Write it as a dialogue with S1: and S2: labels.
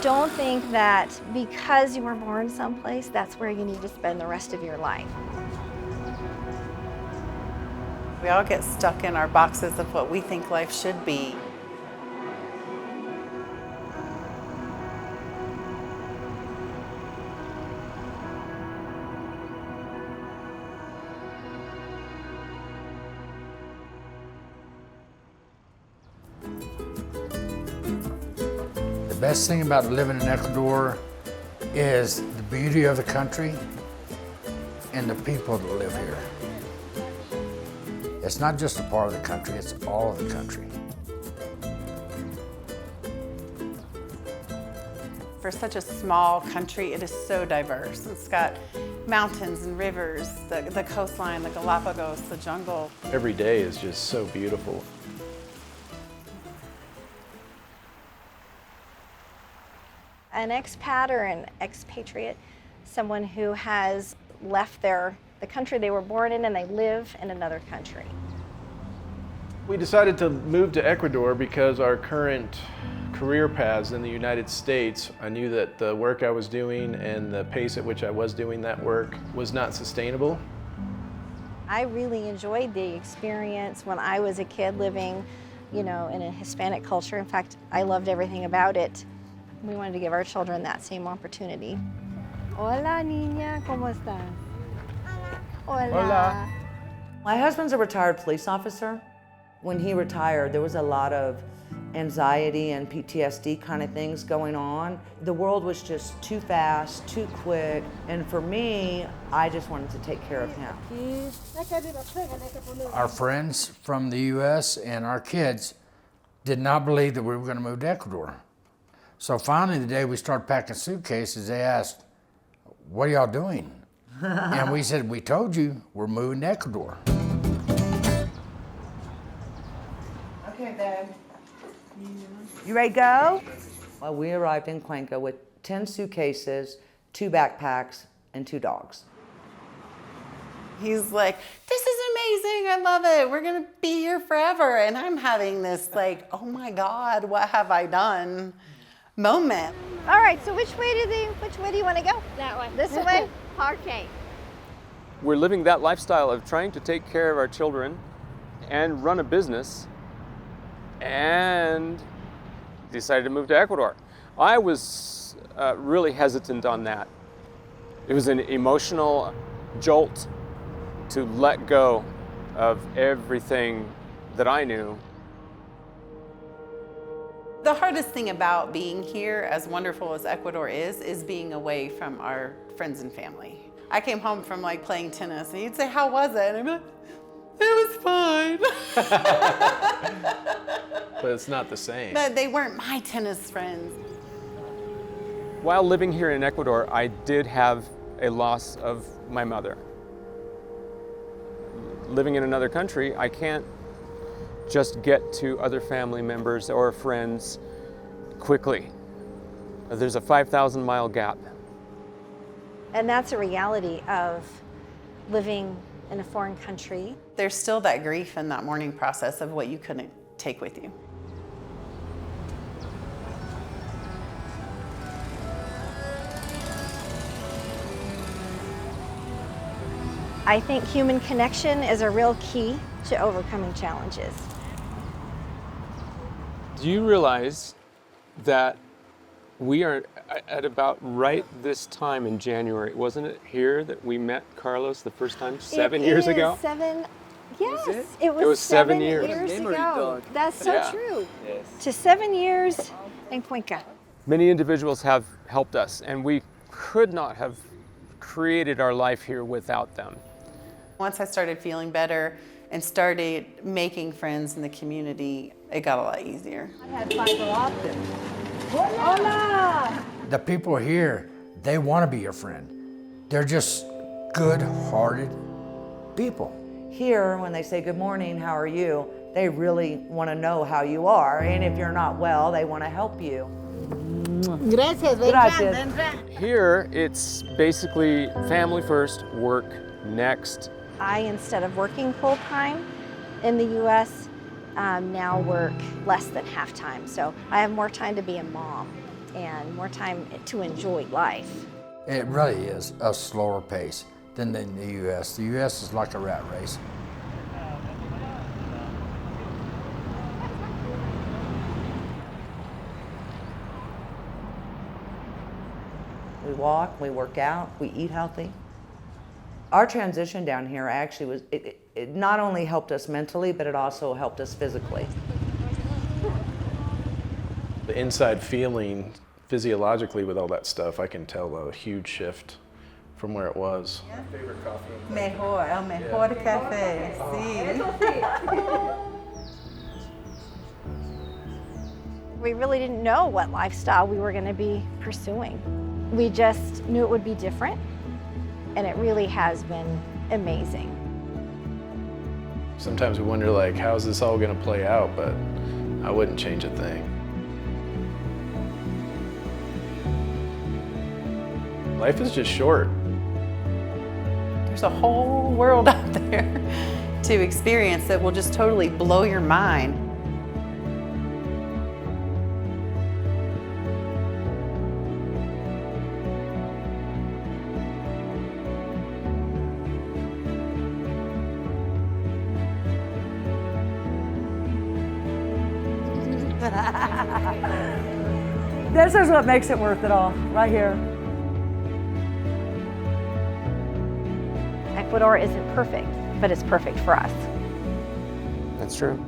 S1: don't think that because you were born someplace, that's where you need to spend the rest of your life.
S2: We all get stuck in our boxes of what we think life should be.
S3: The best thing about living in Ecuador is the beauty of the country and the people that live here. It's not just a part of the country, it's all of the country.
S2: For such a small country, it is so diverse. It's got mountains and rivers, the coastline, the Galapagos, the jungle.
S4: Every day is just so beautiful.
S1: An expat or an expatriate, someone who has left the country they were born in and they live in another country.
S4: We decided to move to Ecuador because our current career paths in the United States, I knew that the work I was doing and the pace at which I was doing that work was not sustainable.
S1: I really enjoyed the experience when I was a kid living, in a Hispanic culture. In fact, I loved everything about it. We wanted to give our children that same opportunity. Hola, niña, ¿cómo estás? Hola.
S3: Hola.
S5: My husband's a retired police officer. When he retired, there was a lot of anxiety and PTSD kind of things going on. The world was just too fast, too quick, and for me, I just wanted to take care of him.
S3: Our friends from the US and our kids did not believe that we were going to move to Ecuador. So finally, the day we started packing suitcases, they asked, "What are y'all doing?" And we said, "We told you, we're moving to Ecuador."
S5: Okay, babe. You ready to go? Well, we arrived in Cuenca with 10 suitcases, 2 backpacks, and 2 dogs.
S2: He's like, this is amazing, I love it, we're gonna be here forever. And I'm having this oh my God, what have I done moment.
S1: All right, so which way do you want to go?
S6: That way.
S1: This way?
S6: Okay.
S7: We're living that lifestyle of trying to take care of our children and run a business, and decided to move to Ecuador. I was really hesitant on that. It was an emotional jolt to let go of everything that I knew.
S2: The hardest thing about being here, as wonderful as Ecuador is being away from our friends and family. I came home from playing tennis and you'd say, how was it? And I'd be like, it was fine.
S4: But it's not the same.
S2: But they weren't my tennis friends.
S7: While living here in Ecuador, I did have a loss of my mother. Living in another country, I can't just get to other family members or friends quickly. There's a 5,000-mile gap.
S1: And that's a reality of living in a foreign country.
S2: There's still that grief and that mourning process of what you couldn't take with you.
S1: I think human connection is a real key to overcoming challenges.
S7: Do you realize that we are at about right this time in January? Wasn't it here that we met Carlos the first time 7 years ago?
S1: Yes, it
S7: was 7
S1: years
S7: years.
S1: ago. That's so
S7: Yeah.
S1: true.
S7: Yes.
S1: To 7 years in Cuenca.
S7: Many individuals have helped us, and we could not have created our life here without them.
S2: Once I started feeling better and started making friends in the community, it got a lot easier.
S6: I had fiber optics. Hola!
S3: The people here, they want to be your friend. They're just good-hearted people.
S5: Here, when they say, good morning, how are you? They really want to know how you are. And if you're not well, they want to help you.
S6: Gracias,
S5: Gracias.
S7: Here, it's basically family first, work next.
S1: I, instead of working full-time in the U.S., now work less than half-time. So I have more time to be a mom. and more time to enjoy life.
S3: It really is a slower pace than in the U.S. The U.S. is like a rat race.
S5: We walk, we work out, we eat healthy. Our transition down here actually was, it not only helped us mentally, but it also helped us physically.
S4: The inside feeling physiologically with all that stuff, I can tell a huge shift from where it was.
S2: Mejor, el mejor café, sí.
S1: We really didn't know what lifestyle we were going to be pursuing. We just knew it would be different, and it really has been amazing.
S4: Sometimes we wonder, like, how's this all going to play out, but I wouldn't change a thing. Life is just short.
S2: There's a whole world out there to experience that will just totally blow your mind.
S6: This is what makes it worth it all, right here.
S1: Ecuador isn't perfect, but it's perfect for us.
S7: That's true.